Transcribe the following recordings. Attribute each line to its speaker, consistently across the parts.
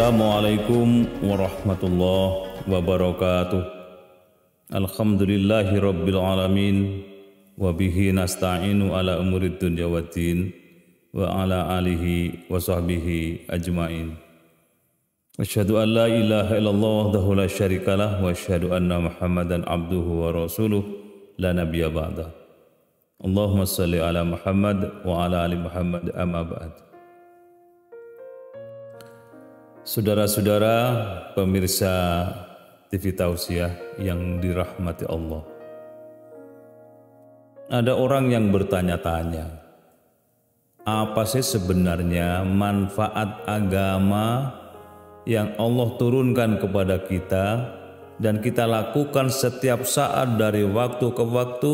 Speaker 1: Assalamualaikum warahmatullahi wabarakatuh. Alhamdulillahi rabbil alamin. Wa bihi nasta'inu ala umurid dunya waddin. Wa ala alihi wa sahbihi ajma'in. Asyhadu an la ilaha illallah wahdahu la syarikalah. Wa asyhadu anna Muhammadan abduhu wa rasuluh la nabiyya ba'dah. Allahumma salli ala Muhammad wa ala ali Muhammad amma ba'd. Saudara-saudara pemirsa TV Tausiah yang dirahmati Allah. Ada orang yang bertanya-tanya, apa sih sebenarnya manfaat agama yang Allah turunkan kepada kita dan kita lakukan setiap saat dari waktu ke waktu,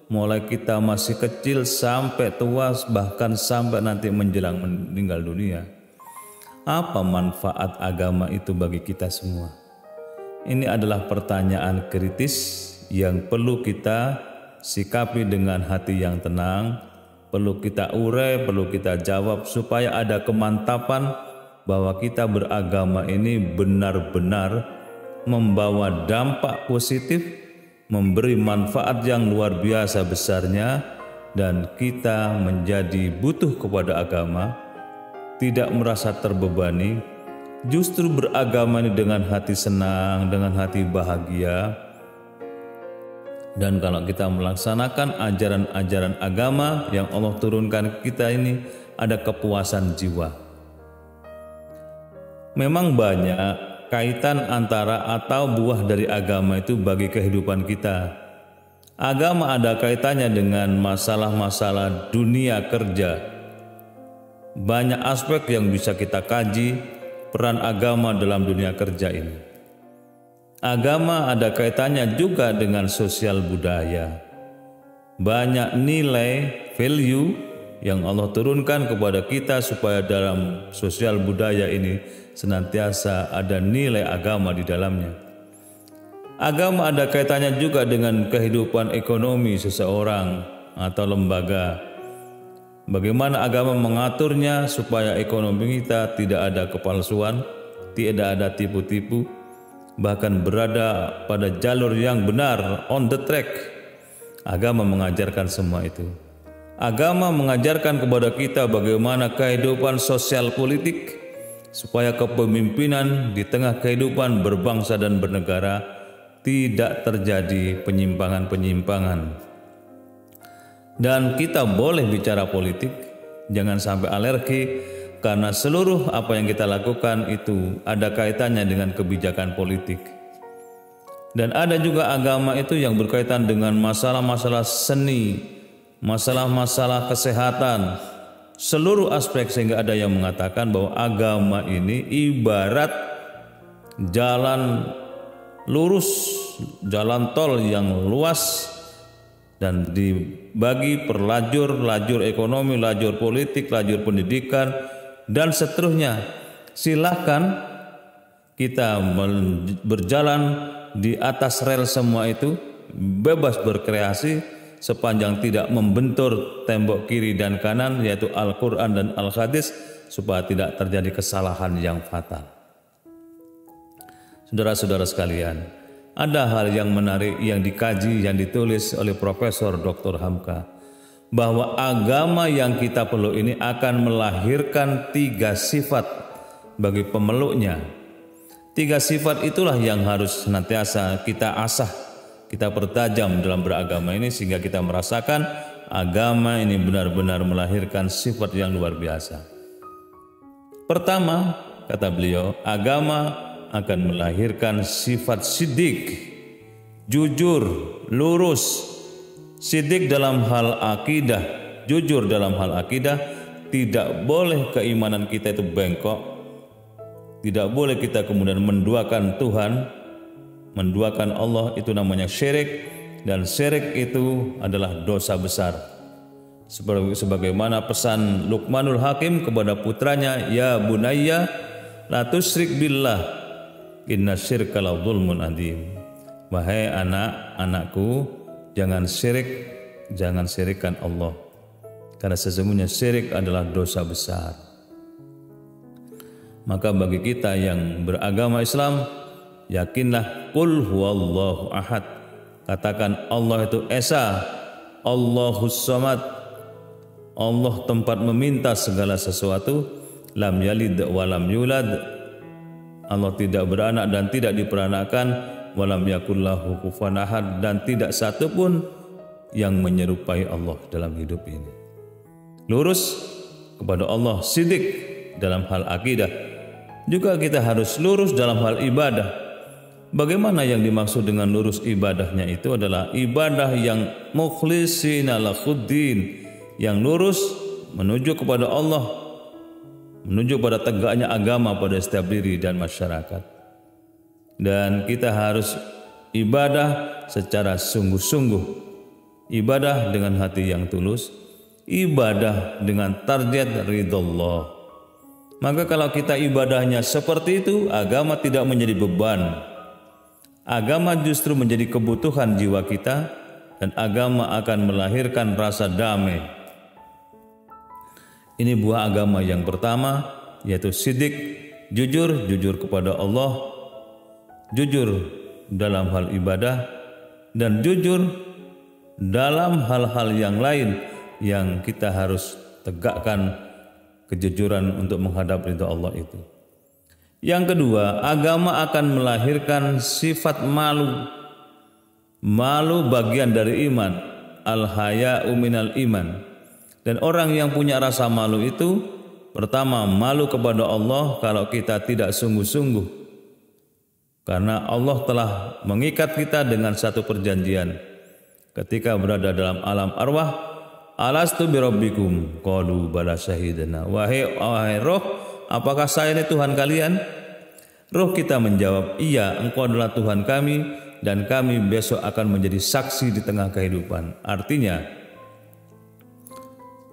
Speaker 1: mulai kita masih kecil sampai tua, bahkan sampai nanti menjelang meninggal dunia. Apa manfaat agama itu bagi kita semua? Ini adalah pertanyaan kritis yang perlu kita sikapi dengan hati yang tenang, perlu kita urai, perlu kita jawab supaya ada kemantapan bahwa kita beragama ini benar-benar membawa dampak positif, memberi manfaat yang luar biasa besarnya, dan kita menjadi butuh kepada agama, tidak merasa terbebani, justru beragama ini dengan hati senang, dengan hati bahagia. Dan kalau kita melaksanakan ajaran-ajaran agama yang Allah turunkan kita ini, ada kepuasan jiwa. Memang banyak kaitan antara atau buah dari agama itu bagi kehidupan kita. Agama ada kaitannya dengan masalah-masalah dunia kerja. Banyak aspek yang bisa kita kaji peran agama dalam dunia kerja ini. Agama ada kaitannya juga dengan sosial budaya. Banyak nilai, value yang Allah turunkan kepada kita supaya dalam sosial budaya ini senantiasa ada nilai agama di dalamnya. Agama ada kaitannya juga dengan kehidupan ekonomi seseorang atau lembaga. Bagaimana agama mengaturnya supaya ekonomi kita tidak ada kepalsuan, tidak ada tipu-tipu, bahkan berada pada jalur yang benar, on the track. Agama mengajarkan semua itu. Agama mengajarkan kepada kita bagaimana kehidupan sosial politik supaya kepemimpinan di tengah kehidupan berbangsa dan bernegara tidak terjadi penyimpangan-penyimpangan. Dan kita boleh bicara politik, jangan sampai alergi, karena seluruh apa yang kita lakukan itu ada kaitannya dengan kebijakan politik. Dan ada juga agama itu yang berkaitan dengan masalah-masalah seni, masalah-masalah kesehatan, seluruh aspek, sehingga ada yang mengatakan bahwa agama ini ibarat jalan lurus, jalan tol yang luas, dan dibagi per lajur ekonomi, lajur politik, lajur pendidikan, dan seterusnya. Silakan kita berjalan di atas rel semua itu, bebas berkreasi sepanjang tidak membentur tembok kiri dan kanan, yaitu Al-Quran dan Al-Hadis, supaya tidak terjadi kesalahan yang fatal. Saudara-saudara sekalian, ada hal yang menarik yang dikaji, yang ditulis oleh Profesor Dr. Hamka, bahwa agama yang kita peluk ini akan melahirkan 3 sifat bagi pemeluknya. 3 sifat itulah yang harus senantiasa kita asah, kita pertajam dalam beragama ini, sehingga kita merasakan agama ini benar-benar melahirkan sifat yang luar biasa. Pertama, kata beliau, agama akan melahirkan sifat sidik, jujur, lurus. Sidik dalam hal akidah, jujur dalam hal akidah. Tidak boleh keimanan kita itu bengkok, tidak boleh kita kemudian menduakan Tuhan, menduakan Allah, itu namanya syirik, dan syirik itu adalah dosa besar. Sebagaimana pesan Luqmanul Hakim kepada putranya, ya bunayya la tusyrik billah, inna syirka la dzulmun adzim. Wahai anak-anakku, jangan syirikkan Allah, karena sesungguhnya syirik adalah dosa besar. Maka bagi kita yang beragama Islam, yakinlah qul huwallahu ahad. Katakan Allah itu esa, Allahus samad. Allah tempat meminta segala sesuatu, lam yalid wa lam yulad. Allah tidak beranak dan tidak diperanakkan, walam yakul lahu kufuwan ahad, dan tidak satu pun yang menyerupai Allah dalam hidup ini. Lurus kepada Allah, sidik dalam hal akidah. Juga kita harus lurus dalam hal ibadah. Bagaimana yang dimaksud dengan lurus ibadahnya itu adalah ibadah yang mukhlishina lahuddin, yang lurus menuju kepada Allah, menuju pada tegaknya agama pada setiap diri dan masyarakat. Dan kita harus ibadah secara sungguh-sungguh, ibadah dengan hati yang tulus, ibadah dengan target ridha Allah. Maka kalau kita ibadahnya seperti itu, agama tidak menjadi beban. Agama justru menjadi kebutuhan jiwa kita, dan agama akan melahirkan rasa damai. Ini buah agama yang pertama, yaitu sidik, jujur kepada Allah, jujur dalam hal ibadah, dan jujur dalam hal-hal yang lain yang kita harus tegakkan kejujuran untuk menghadap ridha Allah itu. Yang kedua, agama akan melahirkan sifat malu. Malu bagian dari iman. Al-haya'u minal iman. Dan orang yang punya rasa malu itu, pertama malu kepada Allah kalau kita tidak sungguh-sungguh. Karena Allah telah mengikat kita dengan satu perjanjian. Ketika berada dalam alam arwah, alastu birabbikum qalu bala syahidana. Wahai roh, apakah saya ini Tuhan kalian? Roh kita menjawab, iya, engkau adalah Tuhan kami, dan kami besok akan menjadi saksi di tengah kehidupan. Artinya,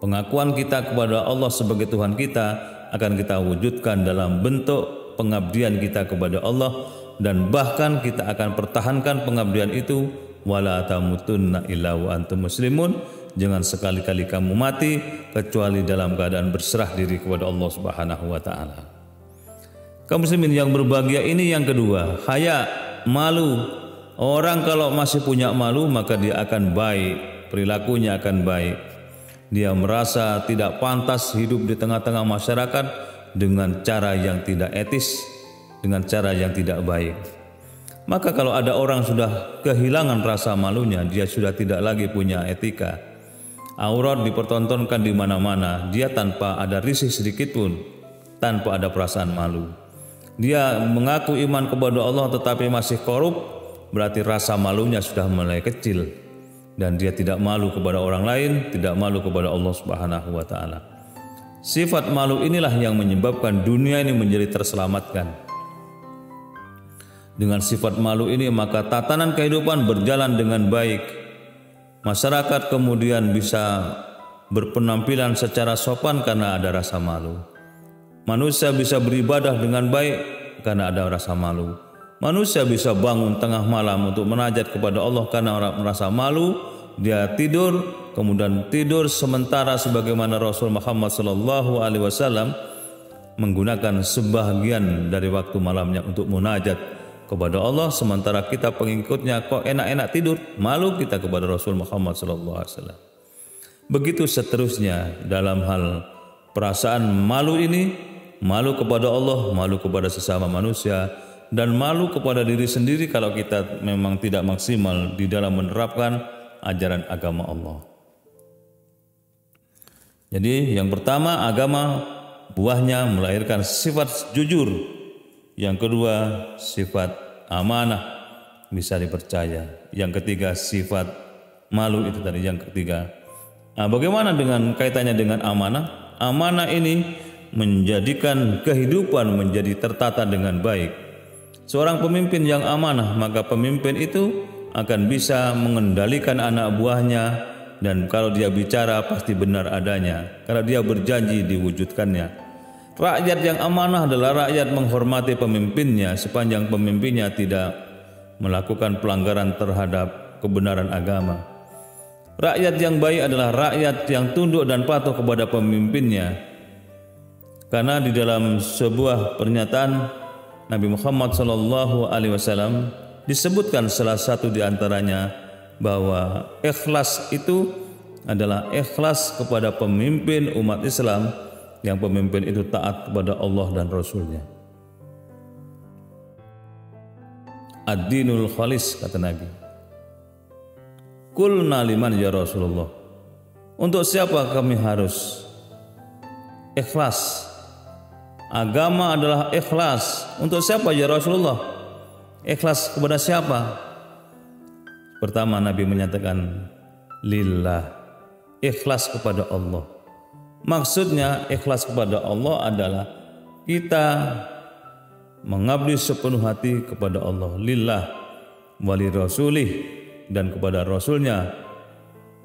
Speaker 1: pengakuan kita kepada Allah sebagai Tuhan kita akan kita wujudkan dalam bentuk pengabdian kita kepada Allah, dan bahkan kita akan pertahankan pengabdian itu, wala tamutunna illa wa antum muslimun. Jangan sekali-kali kamu mati kecuali dalam keadaan berserah diri kepada Allah Subhanahu wa taala. Kaum muslimin yang berbahagia, ini yang kedua, haya, malu. Orang kalau masih punya malu, maka dia akan baik, perilakunya akan baik. Dia merasa tidak pantas hidup di tengah-tengah masyarakat dengan cara yang tidak etis, dengan cara yang tidak baik. Maka kalau ada orang sudah kehilangan rasa malunya, dia sudah tidak lagi punya etika. Aurat dipertontonkan di mana-mana, dia tanpa ada risih sedikit pun, tanpa ada perasaan malu. Dia mengaku iman kepada Allah tetapi masih korup, berarti rasa malunya sudah mulai kecil, dan dia tidak malu kepada orang lain, tidak malu kepada Allah Subhanahu wa taala. Sifat malu inilah yang menyebabkan dunia ini menjadi terselamatkan. Dengan sifat malu ini maka tatanan kehidupan berjalan dengan baik. Masyarakat kemudian bisa berpenampilan secara sopan karena ada rasa malu. Manusia bisa beribadah dengan baik karena ada rasa malu. Manusia bisa bangun tengah malam untuk munajat kepada Allah karena merasa malu. Dia tidur, kemudian tidur sementara sebagaimana Rasul Muhammad SAW menggunakan sebahagian dari waktu malamnya untuk munajat kepada Allah, sementara kita pengikutnya kok enak-enak tidur, malu kita kepada Rasul Muhammad SAW. Begitu seterusnya dalam hal perasaan malu ini, malu kepada Allah, malu kepada sesama manusia, dan malu kepada diri sendiri kalau kita memang tidak maksimal di dalam menerapkan ajaran agama Allah. Jadi yang pertama, agama buahnya melahirkan sifat jujur. Yang kedua, sifat amanah, bisa dipercaya. Yang ketiga, sifat malu, itu tadi yang ketiga. Nah, bagaimana dengan kaitannya dengan amanah? Amanah ini menjadikan kehidupan menjadi tertata dengan baik. Seorang pemimpin yang amanah, maka pemimpin itu akan bisa mengendalikan anak buahnya, dan kalau dia bicara pasti benar adanya. Kalau dia berjanji diwujudkannya. Rakyat yang amanah adalah rakyat menghormati pemimpinnya sepanjang pemimpinnya tidak melakukan pelanggaran terhadap kebenaran agama. Rakyat yang baik adalah rakyat yang tunduk dan patuh kepada pemimpinnya. Karena di dalam sebuah pernyataan Nabi Muhammad SAW disebutkan salah satu di antaranya bahwa ikhlas itu adalah ikhlas kepada pemimpin umat Islam yang pemimpin itu taat kepada Allah dan Rasulnya. Ad-dinul khalis, kata Nabi. Qulna liman ya Rasulullah, untuk siapa kami harus ikhlas? Agama adalah ikhlas. Untuk siapa ya Rasulullah? Ikhlas kepada siapa? Pertama Nabi menyatakan lillah, ikhlas kepada Allah. Maksudnya ikhlas kepada Allah adalah kita mengabdi sepenuh hati kepada Allah, lillah, wali rasulih, dan kepada rasulnya,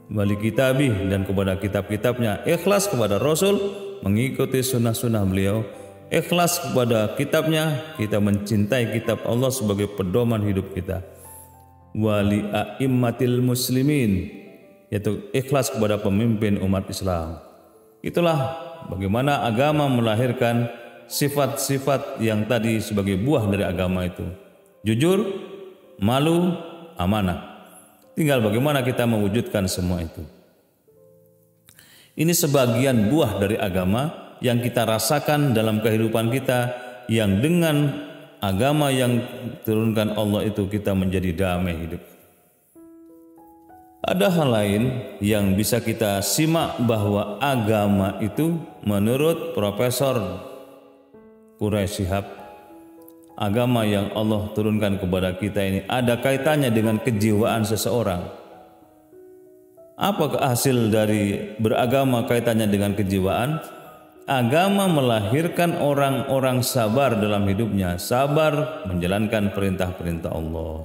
Speaker 1: wali kitabih, dan kepada kitab-kitabnya. Ikhlas kepada Rasul, mengikuti sunnah-sunnah beliau. Ikhlas kepada kitabnya, kita mencintai kitab Allah sebagai pedoman hidup kita. Wali a'immatil muslimin, yaitu ikhlas kepada pemimpin umat Islam. Itulah bagaimana agama melahirkan sifat-sifat yang tadi sebagai buah dari agama itu. Jujur, malu, amanah. Tinggal bagaimana kita mewujudkan semua itu. Ini sebagian buah dari agama yang kita rasakan dalam kehidupan kita, yang dengan agama yang turunkan Allah itu kita menjadi damai hidup. Ada hal lain yang bisa kita simak bahwa agama itu menurut Profesor Quraish Shihab, agama yang Allah turunkan kepada kita ini ada kaitannya dengan kejiwaan seseorang. Apakah hasil dari beragama kaitannya dengan kejiwaan? Agama melahirkan orang-orang sabar dalam hidupnya, sabar menjalankan perintah-perintah Allah,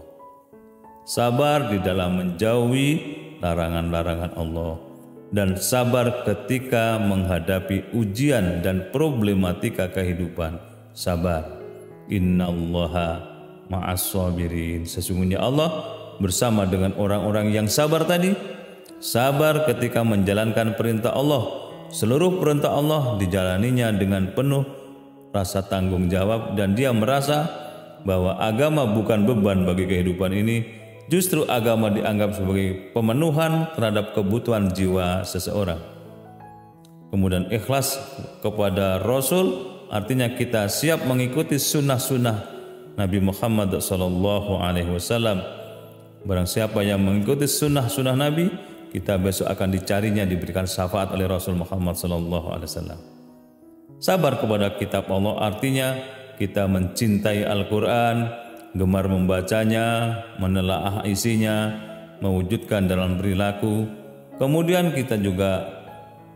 Speaker 1: sabar di dalam menjauhi larangan-larangan Allah, dan sabar ketika menghadapi ujian dan problematika kehidupan. Sabar. Innallaha ma'as-sabirin. Sesungguhnya Allah bersama dengan orang-orang yang sabar tadi. Sabar ketika menjalankan perintah Allah. Seluruh perintah Allah dijalaninya dengan penuh rasa tanggung jawab, dan dia merasa bahwa agama bukan beban bagi kehidupan ini. Justru agama dianggap sebagai pemenuhan terhadap kebutuhan jiwa seseorang. Kemudian ikhlas kepada Rasul, artinya kita siap mengikuti sunnah-sunnah Nabi Muhammad SAW. Barang siapa yang mengikuti sunnah-sunnah Nabi, kita besok akan dicarinya, diberikan syafaat oleh Rasul Muhammad SAW. Sabar kepada kitab Allah artinya kita mencintai Al-Quran, gemar membacanya, menelaah isinya, mewujudkan dalam perilaku. Kemudian kita juga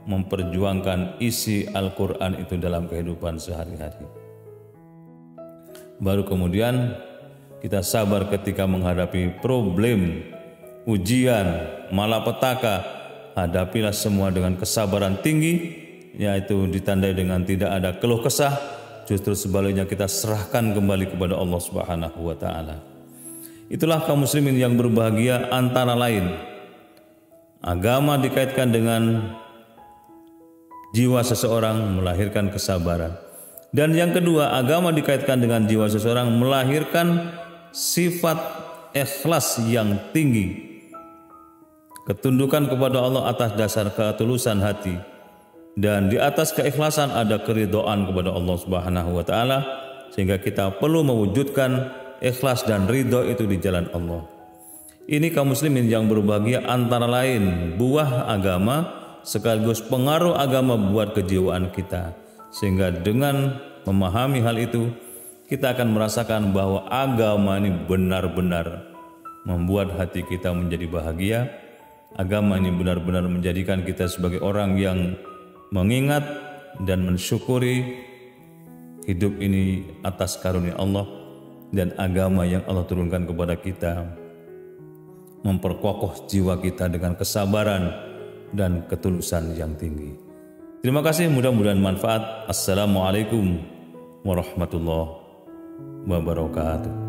Speaker 1: memperjuangkan isi Al-Quran itu dalam kehidupan sehari-hari. Baru kemudian kita sabar ketika menghadapi problem, ujian, malapetaka. Hadapilah semua dengan kesabaran tinggi, yaitu ditandai dengan tidak ada keluh kesah. Justru sebaliknya kita serahkan kembali kepada Allah Subhanahu wa taala. Itulah kaum muslimin yang berbahagia, antara lain agama dikaitkan dengan jiwa seseorang, melahirkan kesabaran. Dan yang kedua, agama dikaitkan dengan jiwa seseorang, melahirkan sifat ikhlas yang tinggi, ketundukan kepada Allah atas dasar ketulusan hati. Dan di atas keikhlasan ada keridhaan kepada Allah Subhanahu wa taala, sehingga kita perlu mewujudkan ikhlas dan ridho itu di jalan Allah. Ini kaum muslimin yang berbahagia, antara lain buah agama sekaligus pengaruh agama buat kejiwaan kita, sehingga dengan memahami hal itu kita akan merasakan bahwa agama ini benar-benar membuat hati kita menjadi bahagia. Agama ini benar-benar menjadikan kita sebagai orang yang mengingat dan mensyukuri hidup ini atas karunia Allah, dan agama yang Allah turunkan kepada kita memperkokoh jiwa kita dengan kesabaran dan ketulusan yang tinggi. Terima kasih, mudah-mudahan manfaat. Assalamualaikum warahmatullahi wabarakatuh.